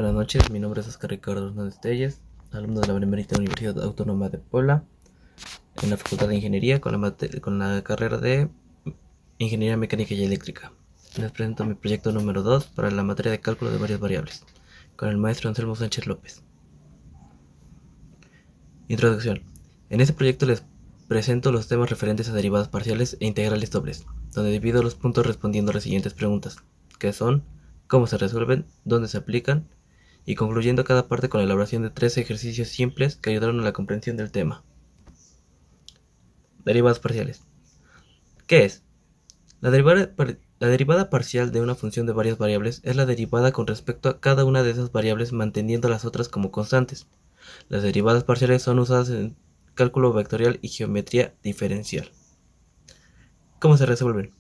Buenas noches, mi nombre es Oscar Ricardo Hernández Telles, alumno de la Benemérita Universidad Autónoma de Puebla, en la Facultad de Ingeniería con la carrera de Ingeniería Mecánica y Eléctrica. Les presento mi proyecto número 2 para la materia de cálculo de varias variables, con el maestro Anselmo Sánchez López. Introducción. En este proyecto les presento los temas referentes a derivadas parciales e integrales dobles, donde divido los puntos respondiendo a las siguientes preguntas, que son: ¿cómo se resuelven?, ¿dónde se aplican?, y concluyendo cada parte con la elaboración de 3 ejercicios simples que ayudaron a la comprensión del tema. Derivadas parciales. ¿Qué es? La derivada parcial de una función de varias variables es la derivada con respecto a cada una de esas variables manteniendo las otras como constantes. Las derivadas parciales son usadas en cálculo vectorial y geometría diferencial. ¿Cómo se resuelven?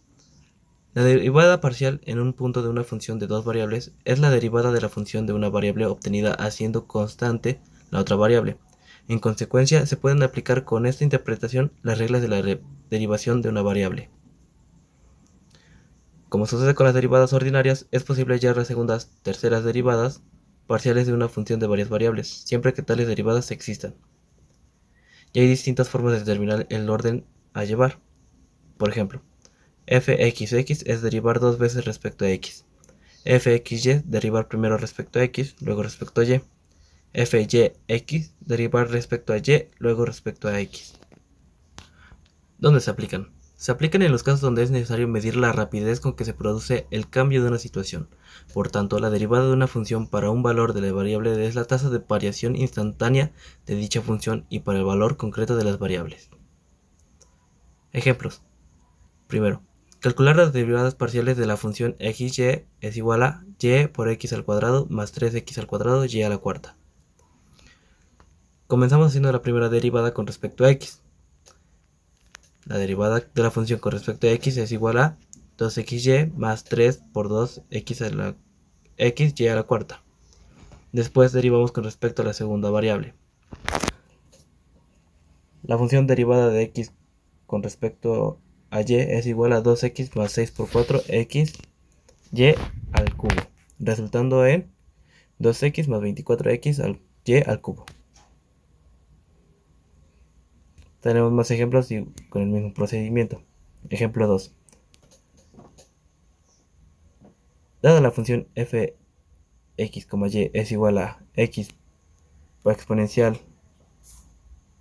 La derivada parcial en un punto de una función de dos variables es la derivada de la función de una variable obtenida haciendo constante la otra variable. En consecuencia, se pueden aplicar con esta interpretación las reglas de la derivación de una variable. Como sucede con las derivadas ordinarias, es posible hallar las segundas, terceras derivadas parciales de una función de varias variables, siempre que tales derivadas existan. Y hay distintas formas de determinar el orden a llevar. Por ejemplo, fxx es derivar dos veces respecto a x. fxy, derivar primero respecto a x, luego respecto a y. fyx, derivar respecto a y, luego respecto a x. ¿Dónde se aplican? Se aplican en los casos donde es necesario medir la rapidez con que se produce el cambio de una situación. Por tanto, la derivada de una función para un valor de la variable es la tasa de variación instantánea de dicha función y para el valor concreto de las variables. Ejemplos. Primero, calcular las derivadas parciales de la función xy es igual a y por x al cuadrado más 3x al cuadrado y a la cuarta. Comenzamos haciendo la primera derivada con respecto a x. La derivada de la función con respecto a x es igual a 2xy más 3 por 2x a la x y a la cuarta. Después derivamos con respecto a la segunda variable. La función derivada de x con respecto a y es igual a 2x más 6 por 4 x y al cubo, resultando en 2x más 24x y al cubo. Tenemos más ejemplos y con el mismo procedimiento. Ejemplo 2. Dada la función fx, y es igual a x por exponencial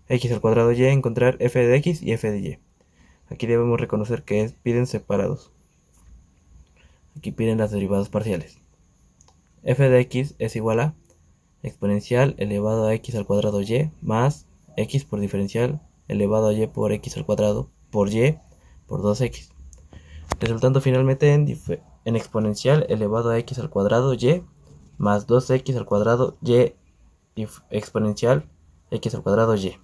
x al cuadrado y, encontrar f de x y f de y. Aquí debemos reconocer que piden separados. Aquí piden las derivadas parciales. F de x es igual a exponencial elevado a x al cuadrado y más x por diferencial elevado a y por x al cuadrado por y por 2x, resultando finalmente en exponencial elevado a x al cuadrado y más 2x al cuadrado y exponencial x al cuadrado y.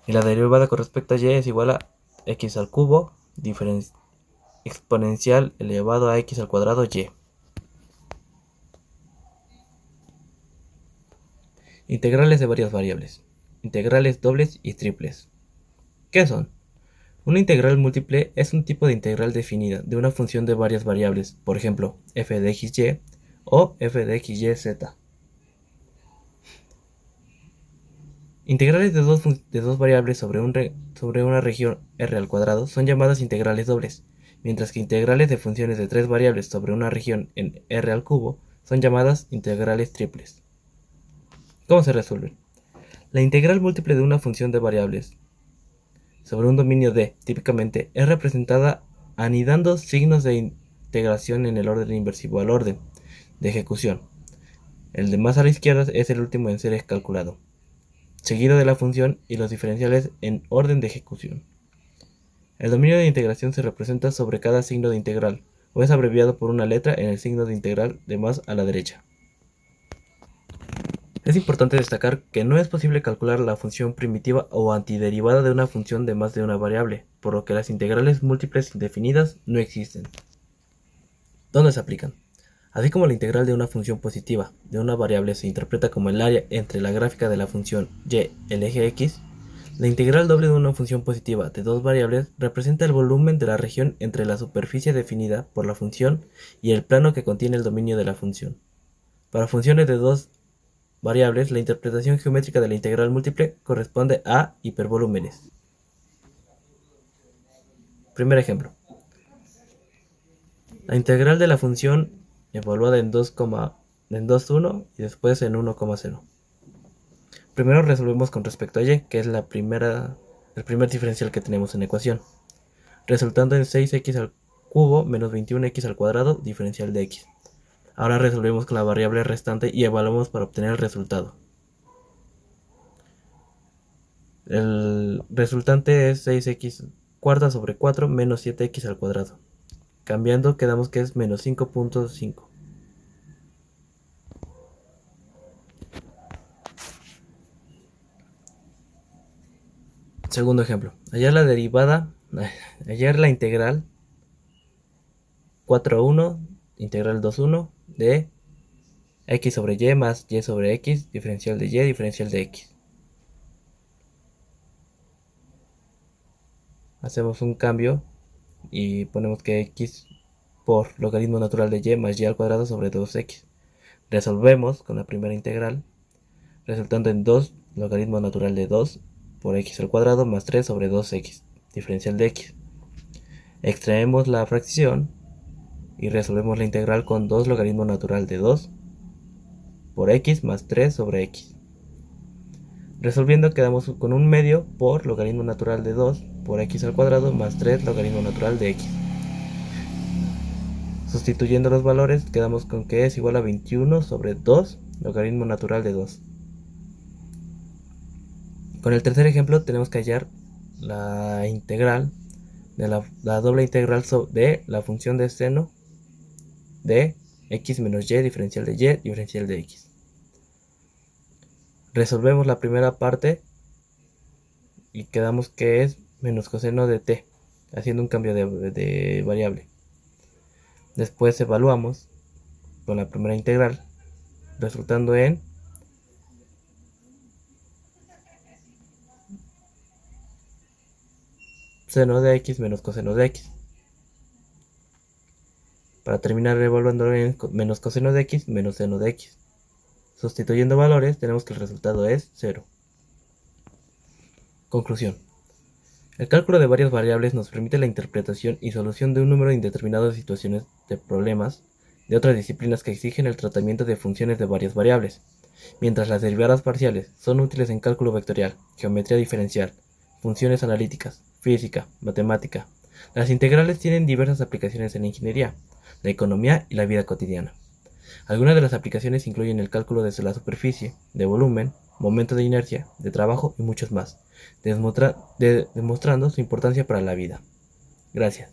Y la derivada con respecto a y es igual a x al cubo exponencial elevado a x al cuadrado y. Integrales de varias variables. Integrales dobles y triples. ¿Qué son? Una integral múltiple es un tipo de integral definida de una función de varias variables, por ejemplo, f de xy o f de xyz. Integrales de dos variables sobre una región R al cuadrado son llamadas integrales dobles, mientras que integrales de funciones de tres variables sobre una región en R al cubo son llamadas integrales triples. ¿Cómo se resuelven? La integral múltiple de una función de variables sobre un dominio D, típicamente, es representada anidando signos de integración en el orden inversivo al orden de ejecución. El de más a la izquierda es el último en ser calculado, seguido de la función y los diferenciales en orden de ejecución. El dominio de integración se representa sobre cada signo de integral, o es abreviado por una letra en el signo de integral de más a la derecha. Es importante destacar que no es posible calcular la función primitiva o antiderivada de una función de más de una variable, por lo que las integrales múltiples indefinidas no existen. ¿Dónde se aplican? Así como la integral de una función positiva de una variable se interpreta como el área entre la gráfica de la función y el eje x, La integral doble de una función positiva de dos variables representa el volumen de la región entre la superficie definida por la función y el plano que contiene el dominio de la función. Para funciones de dos variables, la interpretación geométrica de la integral múltiple corresponde a hipervolúmenes. Primer ejemplo. La integral de la función evaluada en 2,1 y después en 1,0. Primero resolvemos con respecto a y, que es el primer diferencial que tenemos en la ecuación, resultando en 6x al cubo menos 21x al cuadrado diferencial de x. Ahora resolvemos con la variable restante y evaluamos para obtener el resultado. El resultante es 6x cuarta sobre 4 menos 7x al cuadrado. Cambiando quedamos que es menos 5.5. Segundo ejemplo. Hallar la integral 4,1, integral 2,1 de x sobre y más y sobre x, diferencial de y, diferencial de x. Hacemos un cambio y ponemos que x por logaritmo natural de y más y al cuadrado sobre 2x. Resolvemos con la primera integral, resultando en 2 logaritmo natural de 2 por x al cuadrado más 3 sobre 2x, diferencial de x. Extraemos la fracción y resolvemos la integral con 2 logaritmo natural de 2 por x más 3 sobre x. Resolviendo quedamos con un medio por logaritmo natural de 2 por x al cuadrado más 3 logaritmo natural de x. Sustituyendo los valores quedamos con que es igual a 21 sobre 2 logaritmo natural de 2. Con el tercer ejemplo tenemos que hallar la integral de la doble integral de la función de seno de x menos y, diferencial de y, diferencial de x. Resolvemos la primera parte y quedamos que es menos coseno de t, haciendo un cambio de variable. Después evaluamos con la primera integral, resultando en seno de x menos coseno de x. Para terminar evaluando en menos coseno de x menos seno de x. Sustituyendo valores tenemos que el resultado es 0. Conclusión. El cálculo de varias variables nos permite la interpretación y solución de un número indeterminado de situaciones de problemas de otras disciplinas que exigen el tratamiento de funciones de varias variables, mientras las derivadas parciales son útiles en cálculo vectorial, geometría diferencial, funciones analíticas, física, matemática. Las integrales tienen diversas aplicaciones en la ingeniería, la economía y la vida cotidiana. Algunas de las aplicaciones incluyen el cálculo de la superficie, de volumen, momento de inercia, de trabajo y muchos más, demostrando su importancia para la vida. Gracias.